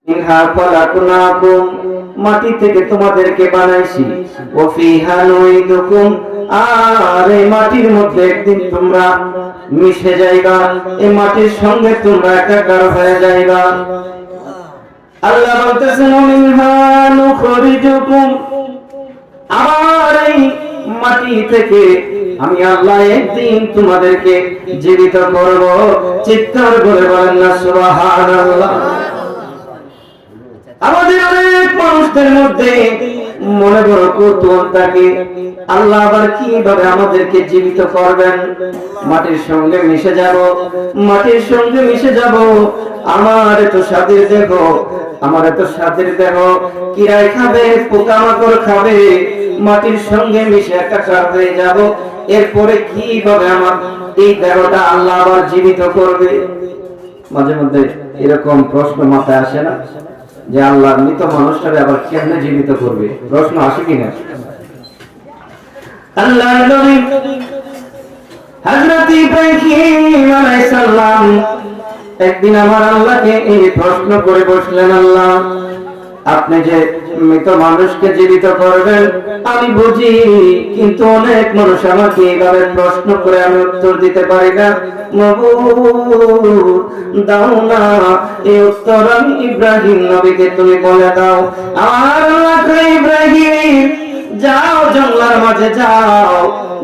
মিনহা খলাকনাকুম, মাটি থেকে তোমাদেরকে বানাইছি, ওয়া ফিহা নুইদুকুম, আর এই মাটির মধ্যে একদিন তোমরা মিশে যাইবা, এই মাটির সঙ্গে তোমরা একাকার হয়ে যাইবা। আল্লাহ বলতেছেন মিনহা নুখরিজুকুম, আর এই মাটি থেকে আমি আল্লাহ একদিন তোমাদেরকে জীবিত করব। চিৎকার করে বলেন না সুবহানাল্লাহ। আমাদের অনেক মানুষদের মধ্যে মনে বড় কৌতূহল থাকে, আল্লাহ আবার কিভাবে আমাদেরকে জীবিত করবেন। মাটির সঙ্গে মিশে যাব, মাটির সঙ্গে মিশে যাব, আমার এত স্বাদের দেহ, আমার এত স্বাদের দেহ কিরায় খাবে, পোকামাকড় খাবে, মাটির সঙ্গে মিশে একাকার হয়ে যাব। এরপরে কিভাবে আমার এই দেহটা আল্লাহ আবার জীবিত করবে? মাঝে মধ্যে এরকম প্রশ্ন মাথায় আসে না যে আল্লাহ মৃত মানুষটাকে আবার কেমনে জীবিত করবে? প্রশ্ন আসে কিনা? আল্লাহর নবী হযরত ইব্রাহিম আলাইহিস সালাম একদিন আমার আল্লাহকে এই প্রশ্ন করে বসলেন, আল্লাহ আপনি যে মৃত মানুষকে জীবিত করবেন আমি বুঝি, কিন্তু অনেক মানুষ আমাকে এইভাবে প্রশ্ন করে আমি উত্তর দিতে পারি না। দাও না এই উত্তর, আমি ইব্রাহিম নবীকে তুমি বলে দাও। আমার আল্লাহ কয়, ইব্রাহিম যাও জঙ্গলার মাঝে যাও,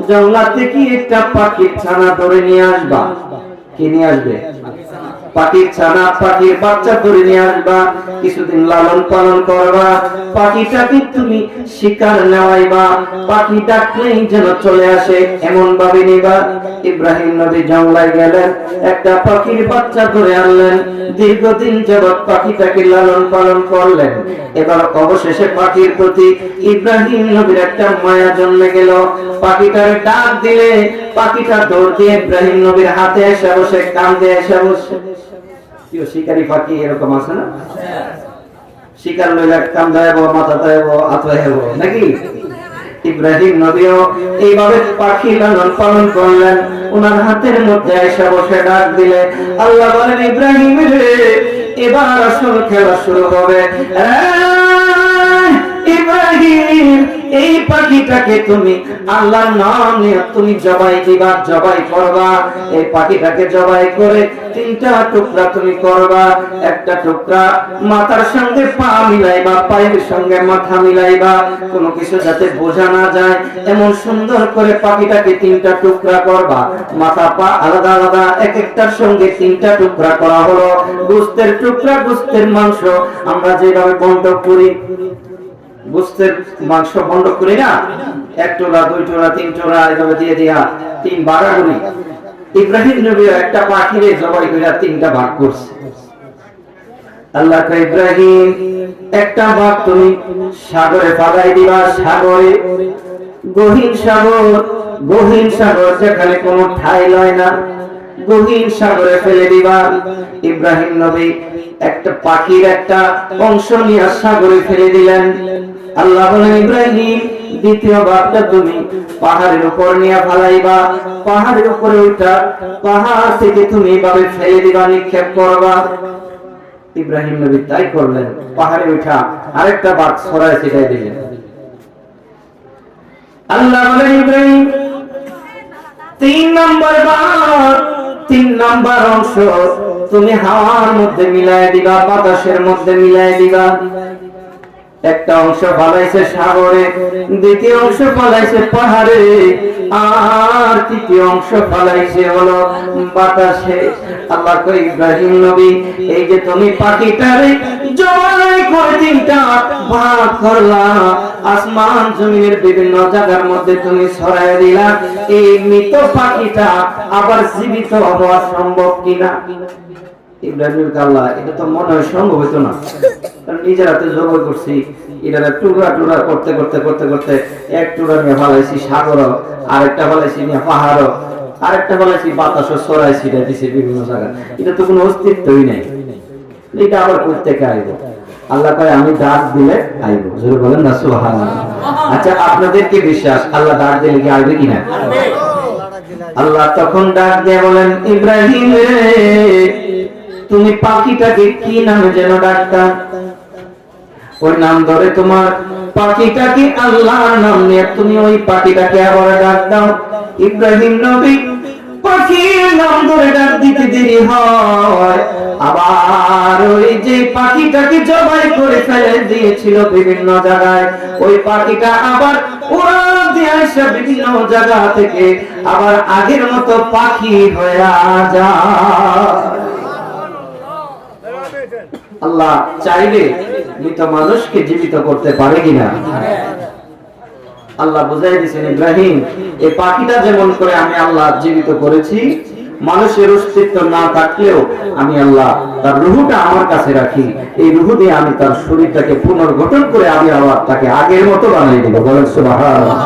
জঙ্গলা থেকে একটা পাখির ছানা ধরে নিয়ে আসবা। কি নিয়ে আসবে? পাখির ছানা, পাখির বাচ্চা ধরে নিয়ে আসবা, কিছুদিন লালন পালন করবা, পাখিটাকে তুমি শিকার নেওয়াইবা, পাখি ডাকলেই যেন চলে আসে এমন ভাবে নিবা। ইব্রাহিম নবী জঙ্গলায় গেলেন, একটা পাখির বাচ্চা ধরে আনলেন, দীর্ঘদিন যাবৎ পাখিটাকে লালন পালন করলেন। এবার অবশেষে পাখির প্রতি ইব্রাহিম নবীর একটা মায়া জন্মে গেল। পাখিটার ডাক দিলে পাখিটা দৌড় দিয়ে ইব্রাহিম নবীর হাতে এসে বসে, কাঁধে এসে বসে। কেউ শিকারি পাখি এরকম আছে না? শিকার লইলে কান্দায় মাথায় আতরায় নাকি? ইব্রাহিম নবীও এইভাবে পাখি লালন পালন করলেন, ওনার হাতের মধ্যে এসে বসে ডাক দিলে আল্লাহ বলেন, ইব্রাহিম রে এবার আসল খেলা শুরু হবে। ইব্রাহিম এই পাখিটাকে তুমি আল্লাহর নাম নিয়ে তুমি জবাই দিবা, জবাই করবা। এই পাখিটাকে জবাই করে তিনটা টুকরা তুমি করবা। একটা টুকরা মাথার সঙ্গে পা মিলাইবা, পায়ের সঙ্গে মাথা মিলাইবা, কোনো কিছু যাতে বোঝা না যায় এমন সুন্দর করে পাখিটাকে তিনটা টুকরা করবা। মাথা পা আলাদা আলাদা, এক একটার সঙ্গে তিনটা টুকরা করা হলো। গোশতের টুকরা, গোশতের মাংস আমরা যেভাবে বন্টন করি, গোশতের মাংস বন্টন করি না, এক টোলা, দুই টোলা, তিন টোলা এভাবে দিয়ে দিয়া তিন ভাগা করি। ইব্রাহিম নবী একটা পাখিরে জবাই করে তিনটা ভাগ করছে। আল্লাহ কয়, ইব্রাহিম একটা ভাগ তুমি সাগরে ফালাই দিবা, সাগরে, গহীন সাগর, গহীন সাগর যেখানে কোনো ঠাই লয় না, গহীন সাগরে ফেলে দিবা। ইব্রাহিম নবী একটা পাখির একটা অংশ নিয়ে সাগরে ফেলে দিলেন। আল্লাহ বলেন, ইব্রাহিম দ্বিতীয় ভাগটা তুমি পাহাড়ের উপর নিয়ে ফালাইবা, পাহাড়ের উপরে ওইটা, পাহাড় থেকে তুমি এইভাবে ফেলে দিবা, নিক্ষেপ করবা। ইব্রাহিম নবী তাই করলেন, পাহাড়ে উঠা আরেকটা ভাগ ছড়ায় ছিটাই দিলেন। আল্লাহ বলেন, ইব্রাহিম তিন নম্বর ভাগ, তিন নম্বর অংশ তুমি হাওয়ার মধ্যে মিলাই দিবা, বাতাসের মধ্যে মিলাই দিবা। একটা অংশ ফালাইছে সাগরে, দ্বিতীয় অংশ ফালাইছে পাহাড়ে, আর তৃতীয় অংশ ফালাইছে হলো বাতাসে। আল্লাহ কয়, ইব্রাহিম নবী এই যে তুমি পাখিটারে জবাই করে তিনটা ভাগ করলা, আসমান জমিনের বিভিন্ন জায়গার মধ্যে তুমি ছড়ায় দিলা, এই মৃত পাখিটা আবার জীবিত হওয়া সম্ভব কিনা? ইব্রাহিম আল্লাহ এটা তো মনে হয় সম্ভব হইতো না, কারণ নিজের হাতে জবাই করছি, এটা টুকরা টুকরা করতে করতে করতে করতে এক টুকরা নিয়ে ফালাইছি সাগর, আরেকটা ফালাইছি নিয়ে পাহাড়, আরেকটা ফালাইছি বাতাসও ছড়াইছি দিছি বিভিন্ন জায়গায়, এটা তো কোনো অস্তিত্বই নাই। এটা আবার কোত্থেকে আইব? আল্লাহ কয়, আমি ডাক দিলে আইব। জোরে বলেন না সুবহানাল্লাহ। আচ্ছা, আপনাদের কি বিশ্বাস আল্লাহ ডাক দিলে কি আইবে কিনা? আল্লাহ তখন ডাক দিয়ে বলেন, ইব্রাহিম রে তুমি পাখিটাকে কি নামে যেন ডাকতা? ওই নাম ধরে তোমার পাখিটাকে আল্লাহর নাম নিয়ে তুমি ওই পাখিটাকে আবার ডাক দাও। ইব্রাহিম নবী পাখির নাম ধরে ডাক দিতে দেরি হয়, আবার ওই যে পাখিটাকে জবাই করে ফেলে দিয়েছিল বিভিন্ন জায়গায়, ওই পাখিটা আবার উড়াল দিয়ে আসে বিভিন্ন জায়গা থেকে আবার আগের মতো পাখি হয়ে যায়। আল্লাহ চাইলে মৃত মানুষকে জীবিত করতে পারে কিনা? আল্লাহ বুঝাই দিয়েছেন ইব্রাহিম, এই পাখিটা যেমন করে আমি আল্লাহ জীবিত করেছি, মানুষের অস্তিত্ব না থাকলেও আমি আল্লাহ তার রূহটা আমার কাছে রাখি, এই রূহ দিয়ে আমি তার শরীরটাকে পুনর্গঠন করে আমি আবার তাকে আগের মতো বানিয়ে দেব। বলেন সুবহানাল্লাহ।